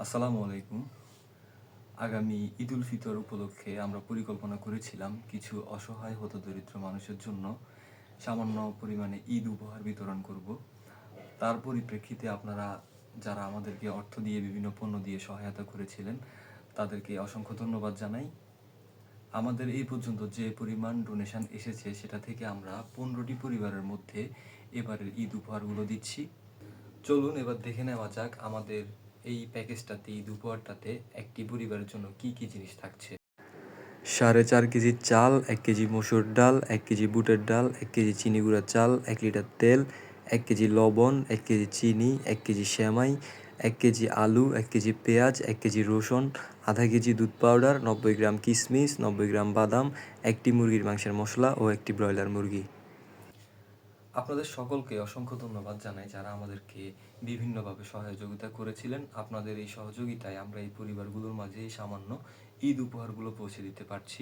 আসসালামু আলাইকুম। আগামী ঈদুল ফিতর উপলক্ষে আমরা পরিকল্পনা করেছিলাম কিছু অসহায় হতদরিদ্র মানুষের জন্য সামান্য পরিমাণে ঈদ উপহার বিতরণ করব। তার পরিপ্রেক্ষিতে আপনারা যারা আমাদেরকে অর্থ দিয়ে বিভিন্ন পণ্য দিয়ে সহায়তা করেছিলেন তাদেরকে অসংখ্য ধন্যবাদ জানাই। আমাদের এই পর্যন্ত যে পরিমাণ ডোনেশন এসেছে সেটা থেকে আমরা 15টি পরিবারের মধ্যে এবারের ঈদ উপহারগুলো দিচ্ছি। চলুন এবার দেখে নেওয়া যাক আমাদের এই প্যাকেজটাতে, ঈদ উপহারটাতে একটি পরিবারের জন্য কি কি জিনিস থাকছে। 4.5 কেজি চাল, 1 কেজি মসুর ডাল, 1 কেজি বুটের ডাল, 1 কেজি চিনি গুঁড়া চাল, 1 লিটার তেল, 1 কেজি লবণ, 1 কেজি চিনি, 1 কেজি সেমাই, 1 কেজি আলু, 1 কেজি পেঁয়াজ, 1 কেজি রসুন, আধা 1 কেজি দুধ পাউডার, 90 গ্রাম কিশমিশ, 90 গ্রাম বাদাম, একটি মুরগির মাংসের মশলা ও একটি ব্রয়লার মুরগি। আপনাদের সকলকে অসংখ্য ধন্যবাদ জানাই যারা আমাদেরকে বিভিন্নভাবে সহযোগিতা করেছিলেন। আপনাদের এই সহযোগিতায় আমরা এই পরিবারগুলোর মাঝে এই সামান্য ঈদ উপহারগুলো পৌঁছে দিতে পারছি।